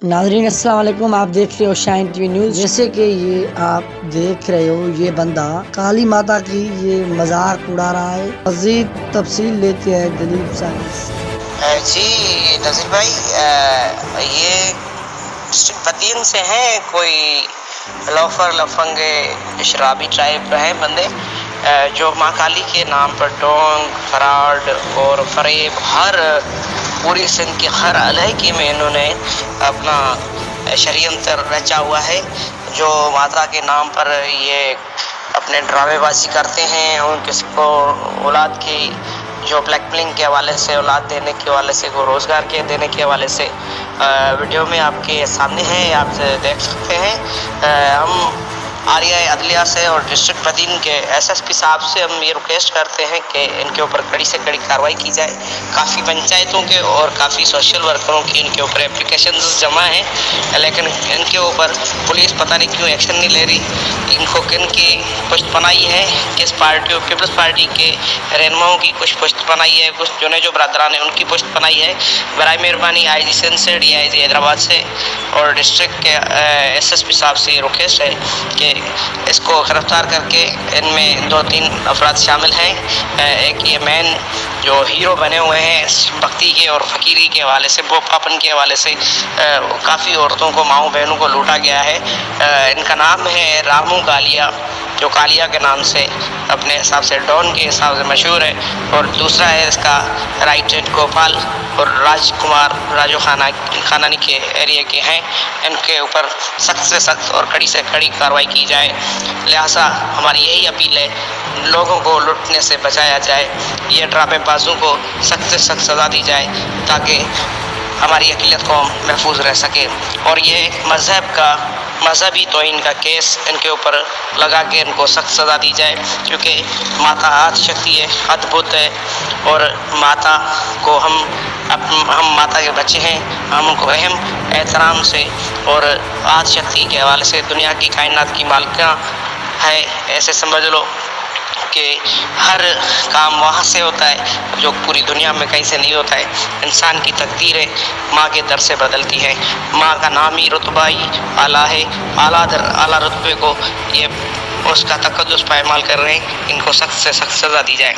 नाज़रीन अस्सलाम वालेकुम। आप देख रहे हो शाइन टीवी न्यूज़। जैसे कि ये आप देख रहे हो, ये बंदा काली माता की ये मजाक उड़ा रहा है। मज़ीद तफसील लेते हैं दलील साहब से। जी नज़ीर भाई, ये डिस्ट्रिक्ट बदीन से हैं, कोई लोफर लफंगे शराबी टाइप हैं बंदे, जो माँ काली के नाम पर डोंग फ्रॉड और फरेब हर पूरी सिंध के हर इलाके में इन्होंने अपना षड्यंत्र रचा हुआ है। जो माता के नाम पर ये अपने ड्रामेबाजी करते हैं और किसी को औलाद की जो ब्लैकमेलिंग के हवाले से, औलाद देने के हवाले से, को रोज़गार के देने के हवाले से वीडियो में आपके सामने है, आप देख सकते हैं। हम आरिया अदलिया से और डिस्ट्रिक्ट बदीन के एसएसपी साहब से हम ये रिक्वेस्ट करते हैं कि इनके ऊपर कड़ी से कड़ी कार्रवाई की जाए। काफ़ी पंचायतों के और काफ़ी सोशल वर्करों की इनके ऊपर एप्लीकेशन जमा हैं, लेकिन इनके ऊपर पुलिस पता नहीं क्यों एक्शन नहीं ले रही। इनको किन की पुष्ट बनाई है, किस पार्टी, पीपल्स पार्टी के रहनुमाओं की कुछ पुष्ट बनाई है, कुछ जुने जो बरदरान है उनकी पुष्ट बनाई है। बराए मेहरबानी IG सिंध से, DIG हैदराबाद से और डिस्ट्रिक्ट के SSP साहब से रिक्वेस्ट है कि इसको गिरफ्तार करके इनमें 2-3 अफराद शामिल हैं। एक ये मैन जो हीरो बने हुए हैं भक्ति के और फ़कीरी के हवाले से, बोपापन के हवाले से काफ़ी औरतों को, माओ बहनों को लूटा गया है। इनका नाम है रामू कालिया, जो कालिया के नाम से अपने हिसाब से डॉन के हिसाब से मशहूर है। और दूसरा है इसका राइट हैंड गोपाल और राजकुमार, राजू खानानी के एरिया के हैं। इनके ऊपर सख्त से सख्त और कड़ी से कड़ी कार्रवाई की जाए। लिहाजा हमारी यही अपील है, लोगों को लुटने से बचाया जाए, ये ड्रामेबाजों को सख्त से सख्त सज़ा दी जाए ताकि हमारी अक़लियत कौम महफूज रह सके। और ये मजहबी तौहीन का केस इनके ऊपर लगा के इनको सख्त सज़ा दी जाए, क्योंकि माता आदि शक्ति है, अद्भुत है। और माता को हम माता के बच्चे हैं, हम उनको अहम एहतराम से और आदि शक्ति के हवाले से दुनिया की कायनात की मालिका है, ऐसे समझ लो कि हर काम वहाँ से होता है जो पूरी दुनिया में कहीं से नहीं होता है। इंसान की तकदीरें माँ के दर से बदलती हैं। माँ का नाम ही रुतबा ही आला है, आला रुतबे को ये उसका तकद्दुस पायमाल कर रहे हैं। इनको सख्त से सख्त सज़ा दी जाए।